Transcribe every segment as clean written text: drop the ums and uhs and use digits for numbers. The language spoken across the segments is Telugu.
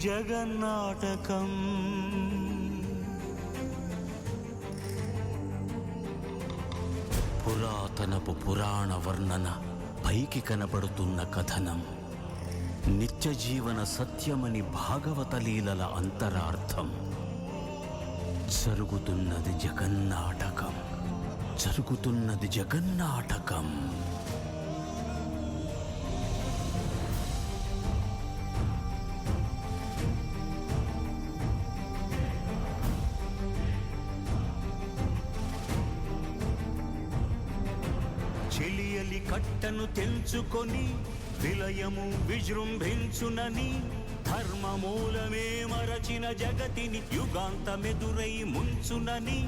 జగన్నాటకం. పురాతనపు పురాణ వర్ణన, పైకి కనబడుతున్న కథనం, నిత్య జీవన సత్యమని భాగవత లీలల అంతరార్థం. జరుగుతున్నది జగన్నాటకం, జరుగుతున్నది జగన్నాటకం. చెలియలి కట్టను తెంచుకొని విలయము విజృంభించునని, ధర్మమూలమే మరచిన జగతిని యుగాంతమెదురై ముంచునని,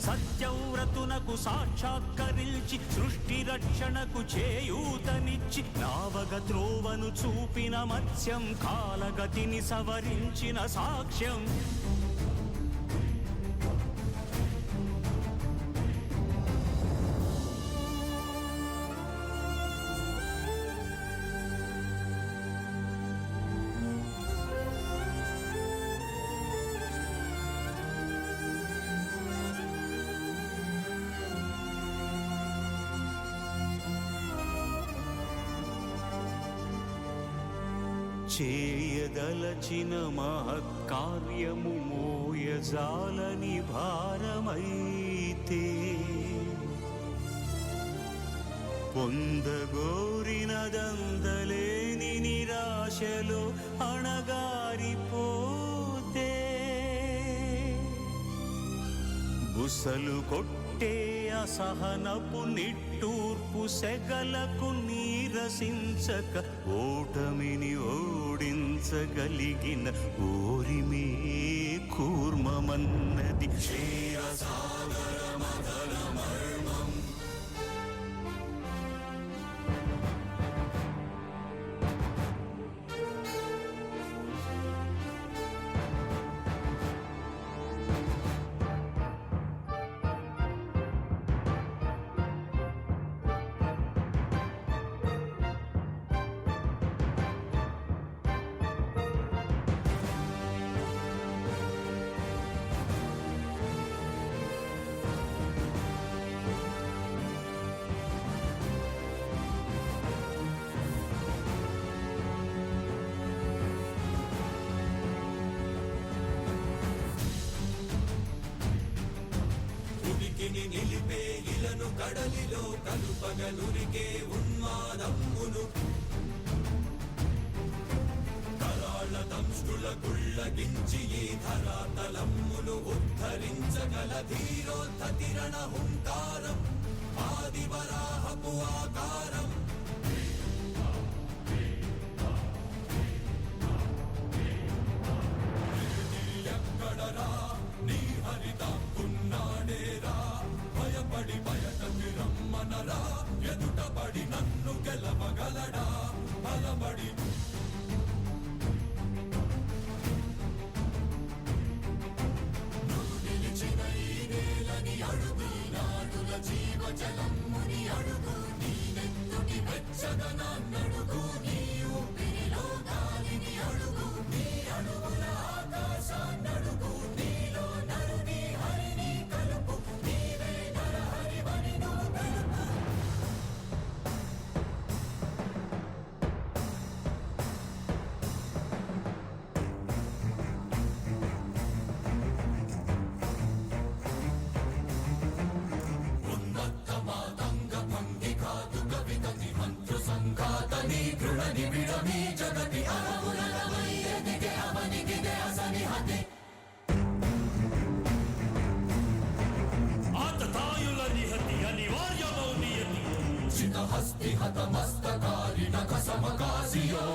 సత్యవ్రతునకు సాక్షాత్కరించి సృష్టి రక్షణకు చేయూతనిచ్చి, నావగ త్రోవను చూపిన మత్స్యం, కాలగతిని సవరించిన సాక్ష్యం. చేయదలచిన మహత్కార్యము మోయజాలని భారమైతే, పొందగోరినదందలేని నిరాశలో అణగారిపోతే, బుసలు కొట్టే అసహనపు నిట్టూర్పు సెగలకు నీరసించక, ఓటమిని ఓడించగలిగిన ఓరిమే కూర్మమన్నది క్షీరసాగర మదన మర్మం. నిలిపే ఇలను కడలిలో కలుపగలురికే ఉన్మాదమ్మును, కరాళ దంష్టుల గుళ్ళగించి ఈ ధరాతలమ్మును ఉద్ధరించగల ధీరోద్ధతిరణ హుంకారం, ఆదివరాహపు ఆకారం. ఎక్కడరా నీ హరితాకున్నాడేరా, భయపడి బయటకి రమ్మనరా, ఎదుటపడి నన్ను గెలవగలడా బలబడి. నువ్వు నిలిచిన ఈ నేలని అడుగు, నాడుల జీవజలమ్ముని అడుగు, నీ నెత్తుటి వెచ్చదనాన్నడుగు, నీ ఊపిరిలో గాలిని అడుగు, నీ అడుగుల ఆకాశాన్నడుగు, నీలో నరుని హరిని కలుపు, నీవే నరహరివని నువ్వు తెలుపు. ఉన్మత్త మాతంగ భంగి కాదు కవితని మంత్ర సంఘాతని దృఢ నిబిడమీ జగతి అరములమై ఎదిగే అవనిగిదే అసని హతి. ఆతతాయుల నిహతి అనివార్యమౌ నియతి, చితహస్తి హతమస్తకారిణ కసమకాసియో,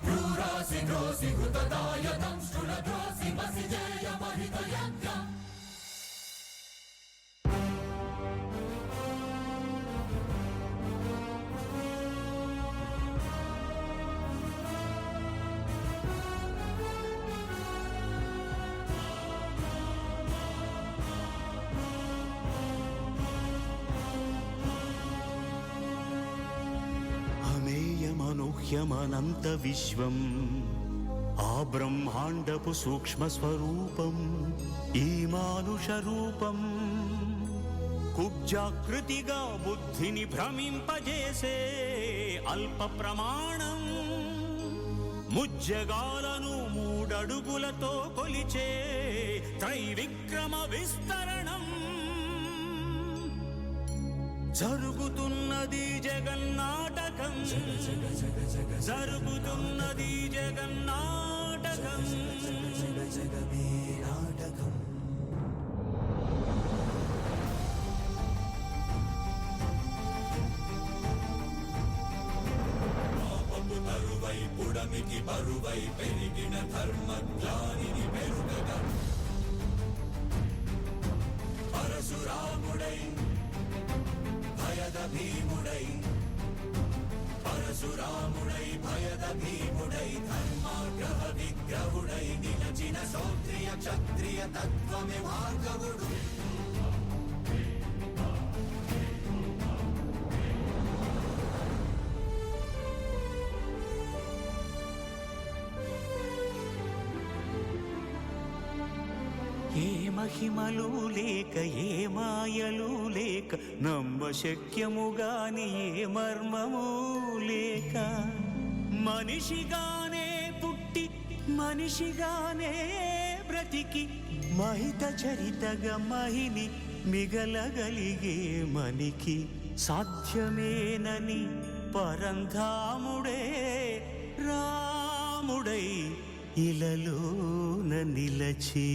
క్రూరాసి గ్రోసి హృతదాయ దంష్టుల ద్రోసి బసి జయ మహిత యజ్ఞం. అనూహ్యమనంత విశ్వం, బ్రహ్మాండపు సూక్ష్మ స్వరూపం ఈ మానుష రూపం కుబ్జాకృతిగా బుద్ధిని భ్రమింపజేసే అల్ప ప్రమాణం ముజ్జగాలను మూడడుగులతో కొలిచే త్రైవిక్రమ విస్తరణం జరుగుతున్నది జగన్నాటకం జరుగుతున్నది జగన్నాటకం నాటకం పాపము తరువై పుడమికి బరువై పెరిగిన ధర్మజ్ఞానిని పెరుగగా పరశురాముడై భయద భీముడై పరశురాముడై భయద భీముడై ధర్మాగ్రహ విగ్రహుడై నిలచిన శౌత్రియ క్షత్రియ తత్వమే భార్గవుడు ఏ మహిమలు లేక ఏ మాయలు లేక నమ్మశక్యముగాని ఏ మర్మము లేక మనిషిగానే పుట్టి మనిషిగానే బ్రతికి మహిత చరితగా మహిని మిగలగలిగే మనికి సాధ్యమేనని పరంధాముడే రాముడై ఇలలోన నిలచి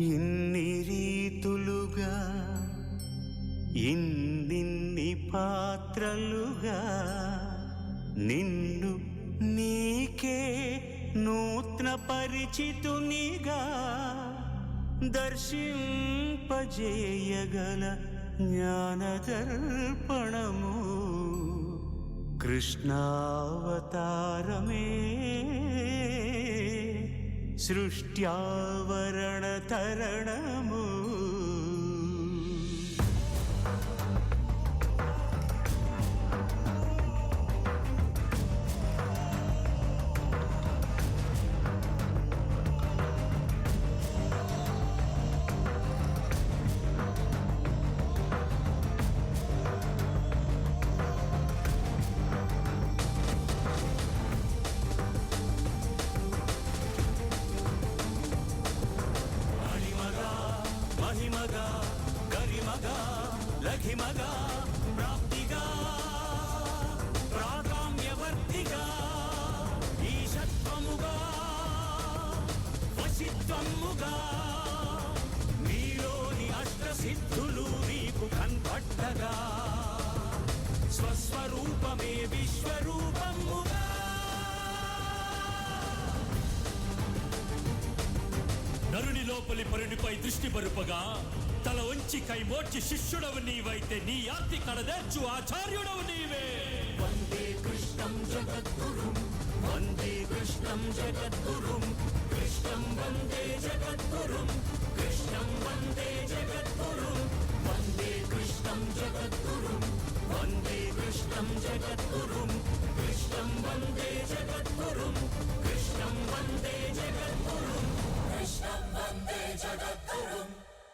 ఇన్ని రీతులుగా ఇన్నిన్ని పాత్రలుగా నిన్ను నీకే నూత్న పరిచితునిగా దర్శింపజేయగల జ్ఞానదర్పణము కృష్ణావతారమే సృష్ట్యావరణ తరణము మహిమగా గరిమగా లఘిమగా ప్రాప్తిగా ప్రాకామ్యవర్తిగా ఈశత్వముగా వశిత్వముగా నీలోని అష్టసిద్ధులు నీకు కన్పట్టగా స్వస్వరూపమే విశ్వరూపముగా నరుని లోపలి పరునిపై దృష్టి బరుపగా తల వంచి కైమోర్చి శిష్యుడవు నీవైతే నీ ఆర్తి కడదేర్చు ఆచార్యుడవు నీవే వందే కృష్ణం జగద్గురుం వందే కృష్ణం జగద్గురుం కృష్ణం వందే జగద్గురుం కృష్ణం వందే జగద్గురుం వందే కృష్ణం జగద్గురుం వందే కృష్ణం జగద్గురుం కృష్ణం వందే జగద్గురుం కృష్ణం వందే జగద్గురుం కృష్ణం వందే జగద్గురుం